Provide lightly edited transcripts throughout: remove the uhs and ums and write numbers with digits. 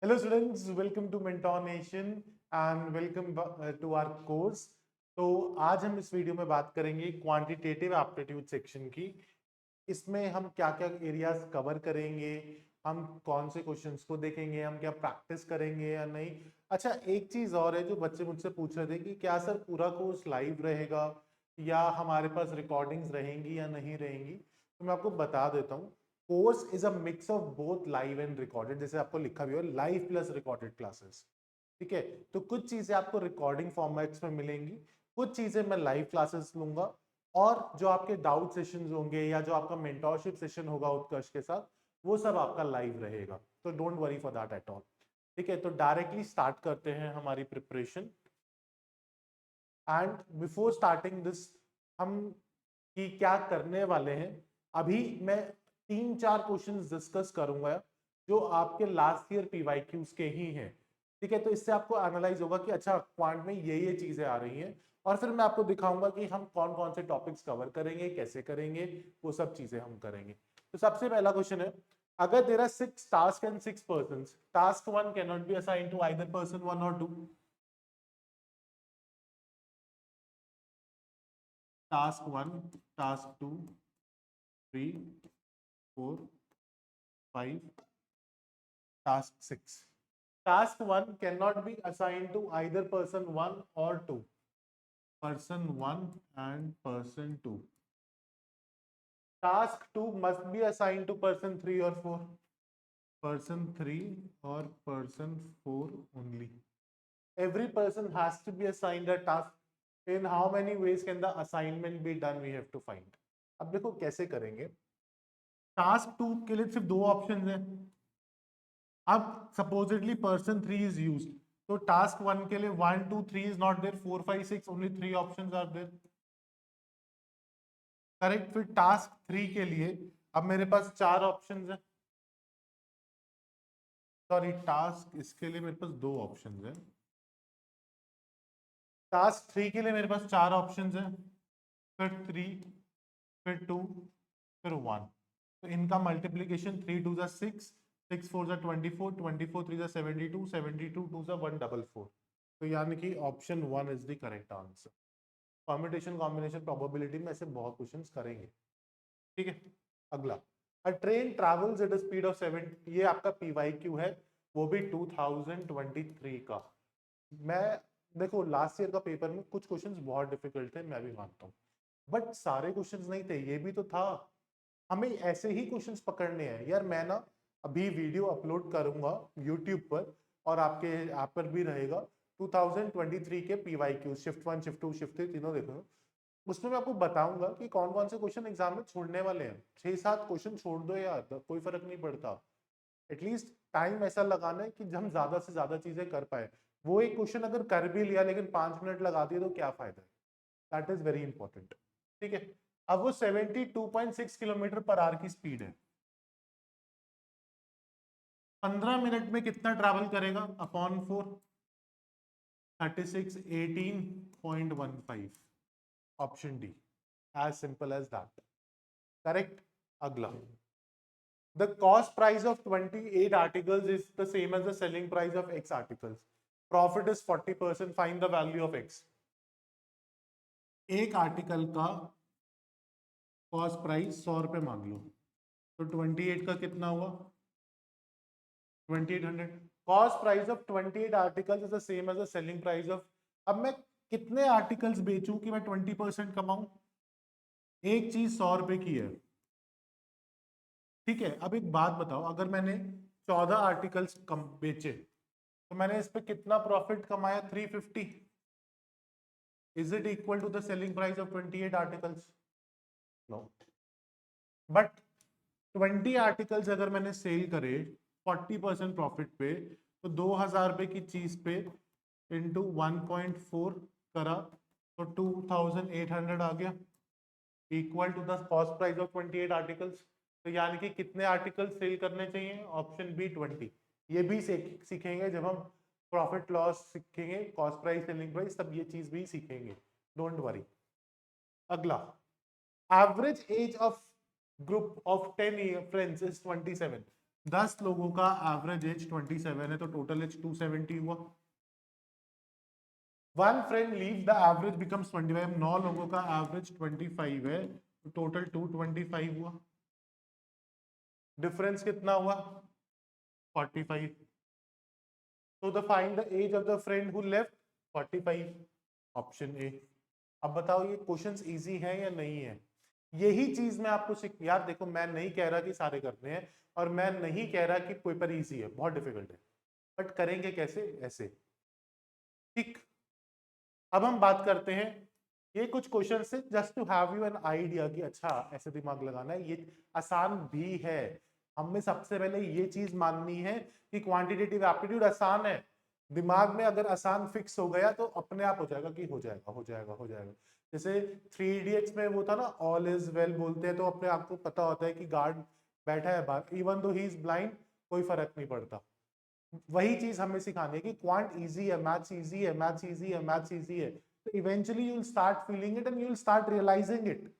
Hello students, welcome to Mentor Nation and welcome to our course. तो आज हम इस वीडियो में बात करेंगे क्वांटिटेटिव एप्टीट्यूड सेक्शन की। इसमें हम क्या क्या एरियाज कवर करेंगे, हम कौन से क्वेश्चंस को देखेंगे, हम क्या प्रैक्टिस करेंगे या नहीं। अच्छा, एक चीज और है जो बच्चे मुझसे पूछ रहे थे कि क्या सर पूरा कोर्स लाइव रहेगा या हमारे पास रिकॉर्डिंग्स रहेंगी या नहीं रहेंगी। तो मैं आपको बता देता हूँ, course is a mix of both live and recorded, जैसे आपको लिखा भी हो लाइव प्लस रिकॉर्डेड क्लासेस। ठीक है, तो कुछ चीजें आपको रिकॉर्डिंग फॉर्मेट्स में मिलेंगी, कुछ चीजें मैं लाइव क्लासेस लूंगा, और जो आपके डाउट सेशंस होंगे या जो आपका मेंटोरशिप सेशन होगा उत्कर्ष के साथ, वो सब आपका लाइव रहेगा। तो don't worry for that at all. ठीक है, तो डायरेक्टली स्टार्ट करते हैं हमारी preparation. And before starting this, हम कि क्या करने वाले हैं, अभी मैं 3-4 क्वेश्चंस डिस्कस करूंगा जो आपके लास्ट ईयर पीवाईक्यूज के ही हैं। ठीक है, तो इससे आपको एनालाइज होगा कि अच्छा क्वांट में ये चीजें आ रही हैं, और फिर मैं आपको दिखाऊंगा कि हम कौन कौन से टॉपिक्स कवर करेंगे, कैसे करेंगे, वो सब चीजें हम करेंगे। तो सबसे पहला क्वेश्चन है, अगर there are 6 task and 6 persons, task 1 can not be assigned to either person 1 और 2। Task 1, task 2, 3, 4, 5, task 6. Task 1 cannot be assigned to either person 1 or 2. Person 1 and person 2. Task 2 must be assigned to person 3 or 4. Person 3 or person 4 only. Every person has to be assigned a task. In how many ways can the assignment be done, we have to find. अब देखो कैसे करेंगे। Task 2 के लिए सिर्फ दो option हैं। अब सपोजिटली पर्सन 3 इज यूज्ड, तो टास्क 1 के लिए 1 2 3 is not there, 4 5 6 only 3 options are there. Correct. फिर टास्क 3 के लिए अब मेरे पास 4 ऑप्शंस हैं। सॉरी, टास्क इसके लिए मेरे पास 2 ऑप्शंस हैं। टास्क 3 के लिए मेरे पास 4 ऑप्शंस हैं, फिर 3, फिर 2, फिर 1। तो इनका मल्टीप्लीकेशन 3 2 6, 6 4 24, 24 3 72, 72 2 144। तो यानी कि option 1 is the correct answer. Permutation combination probability में ऐसे बहुत क्वेश्चंस करेंगे। ठीक है, अगला, अ train travels at a speed of 7, ये आपका पीवाईक्यू है, वो भी 2023 का। मैं देखो लास्ट ईयर का पेपर में कुछ क्वेश्चंस बहुत डिफिकल्ट थे, मैं भी मानता हूँ, बट सारे क्वेश्चंस नहीं थे, ये भी तो था। हमें ऐसे ही क्वेश्चंस पकड़ने हैं यार। मैं ना अभी वीडियो अपलोड करूंगा यूट्यूब पर, और आपके ऐप पर भी रहेगा, 2023 के पीवाईक्यू शिफ्ट 1 शिफ्ट 2 शिफ्ट 3 तीनों देखो। उसमें मैं आपको बताऊंगा कि कौन कौन से क्वेश्चन एग्जाम में छोड़ने वाले हैं। 6-7 क्वेश्चन छोड़ दो यार, कोई फर्क नहीं पड़ता। एटलीस्ट टाइम ऐसा लगाना है कि हम ज्यादा से ज्यादा चीजें कर पाए। वो एक क्वेश्चन अगर कर भी लिया लेकिन 5 मिनट लगा दिए तो क्या फायदा है। That is very important. ठीक है, अब वो 72.6 किलोमीटर पर आवर की स्पीड है। 15 मिनट में कितना ट्रैवल करेगा upon 4, 36 18.15। Option D, as simple as that. Correct. अगला, the cost price of 28 articles is the same as the selling price of x articles. Profit is 40%. Find the value of x. एक article का cost price 100 रुपए मान लो, तो 28 का कितना हुआ, 2800। Cost price of 28 articles is the same as the selling price of. अब मैं कितने आर्टिकल्स बेचूं कि मैं 20% कमाऊं। एक चीज 100 रुपए की है। ठीक है, अब एक बात बताओ, अगर मैंने 14 आर्टिकल्स कम बेचे तो मैंने इस पे कितना प्रॉफिट कमाया, 350। Is it equal to the selling price of 28 articles? No. But 20 articles अगर मैंने सेल करे 40% प्रॉफिट पे, तो 2000 रुपए की चीज पे इंटू 1.4 करा तो 2800 आ गया, equal to the cost price of 28 articles. तो यानी कि कितने आर्टिकल्स सेल करने चाहिए, ऑप्शन बी 20। ये भी सीखेंगे जब हम प्रॉफिट लॉस सीखेंगे, कॉस्ट प्राइस सेलिंग प्राइस, तब ये चीज भी सीखेंगे, डोंट वरी। अगला, average age of group of 10 friends is 27। 10 लोगों का एवरेज एज 27 है, तो टोटल एज 270 हुआ। One friend leave the average becomes 25, 9 लोगों का एवरेज 25 है, तो टोटल 225 हुआ। डिफरेंस कितना हुआ? 45। तो the find the age of the friend who left 45, option A. अब बताओ ये क्वेश्चंस इजी है या नहीं है? यही चीज मैं आपको यार देखो, मैं नहीं कह रहा कि सारे करने हैं, और मैं नहीं कह रहा कि पेपर इजी है, बहुत डिफिकल्ट है, बट करेंगे कैसे? ऐसे। ठीक। अब हम बात करते हैं, ये कुछ क्वेश्चन से just to have you an idea कि अच्छा ऐसे दिमाग लगाना है, ये आसान भी है। हमें सबसे पहले ये चीज माननी है कि क्वांटिटेटिव एप्टीट्यूड आसान है। दिमाग में अगर आसान फिक्स हो गया तो अपने आप हो जाएगा कि हो जाएगा हो जाएगा हो जाएगा। जैसे 3 इडियट्स में वो था ना, ऑल इज वेल बोलते हैं तो अपने आप को पता होता है कि गार्ड बैठा है बाहर, even though he is blind, कोई फर्क नहीं पड़ता। वही चीज हमें सिखानी है कि क्वांट इजी है, मैथ्स इजी है, मैथ्स इजी है, मैथ्स इजी है। तो eventually you will start feeling it and you will start realizing it.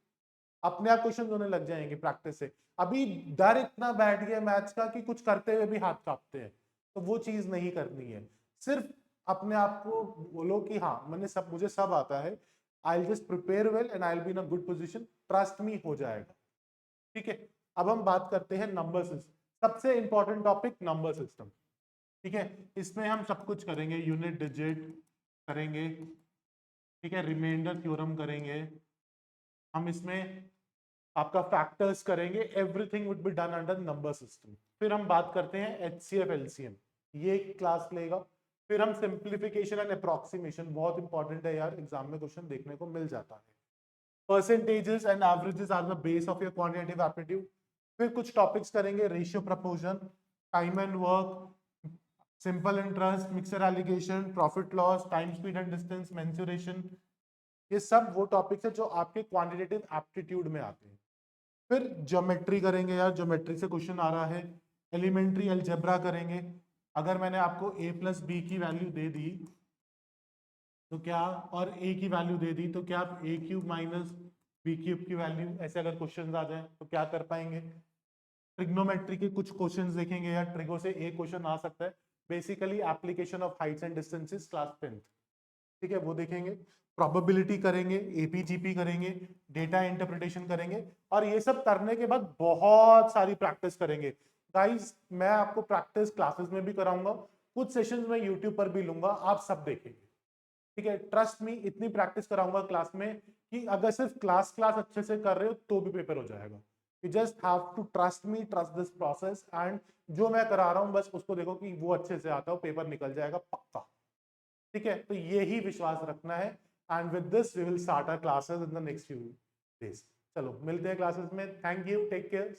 अपने आप क्वेश्चन होने लग जाएंगे प्रैक्टिस से। अभी डर इतना बैठ गया मैथ्स का कि कुछ करते हुए भी हाथ कांपते हैं, तो वो चीज नहीं करनी है। सिर्फ अपने आप को बोलो कि हाँ मैंने सब, मुझे सब आता है, I will just prepare well and I will be in a good position, trust me, हो जाएगा। ठीक है। अब हम बात करते हैं नंबर सिस्टम, सबसे इंपॉर्टेंट टॉपिक नंबर सिस्टम। ठीक है। इसमें हम सब कुछ करेंगे, यूनिट डिजिट करेंगे, ठीक है, रिमाइंडर थ्योरम करेंगे, हम इसमें आपका फैक्टर्स करेंगे, everything would be done under number system. फिर हम बात करते हैं एचसीएफ एलसीएम, ये क्लास लेगा। फिर हम सिंप्लीफिकेशन एंड अप्रोक्सीमेशन, बहुत इंपॉर्टेंट है यार, एग्जाम में क्वेश्चन देखने को मिल जाता है। Percentages and averages are the base of your quantitative aptitude. फिर कुछ टॉपिक्स करेंगे, ratio proportion, time and work, simple interest, mixture alligation, profit loss, time speed and distance, mensuration. ये सब वो टॉपिक्स है जो आपके क्वांटिटेटिव एप्टीट्यूड में आते हैं। फिर ज्योमेट्री करेंगे यार, ज्योमेट्री से क्वेश्चन आ रहा है। एलिमेंट्री अलजेब्रा करेंगे। अगर मैंने आपको a प्लस बी की वैल्यू दे दी तो क्या, और a की वैल्यू दे दी तो क्या आप a cube minus b cube की वैल्यू, ऐसे अगर क्वेश्चन आ जाए तो क्या कर पाएंगे? ट्रिग्नोमेट्री के कुछ क्वेश्चंस देखेंगे यार, ट्रिगो से एक क्वेश्चन आ सकता है, basically application of Heights and distances, class 10th। ठीक है, वो देखेंगे। प्रोबेबिलिटी करेंगे, एपीजीपी करेंगे, डेटा इंटरप्रिटेशन करेंगे, और ये सब करने के बाद बहुत सारी प्रैक्टिस करेंगे। गाइस मैं आपको प्रैक्टिस क्लासेस में भी कराऊंगा, कुछ सेशंस में यूट्यूब पर भी लूंगा, आप सब देखेंगे। ठीक है, ट्रस्ट मी, इतनी प्रैक्टिस कराऊंगा क्लास में कि अगर सिर्फ क्लास अच्छे से कर रहे हो तो भी पेपर हो जाएगा। You just have to trust me, trust this process, and जो मैं करा रहा हूं बस उसको देखो कि वो अच्छे से आता हो, पेपर निकल जाएगा पक्का। ठीक है, तो यही विश्वास रखना है। And with this we will start our classes in the next few days. चलो मिलते हैं क्लासेस में, थैंक यू, टेक केयर।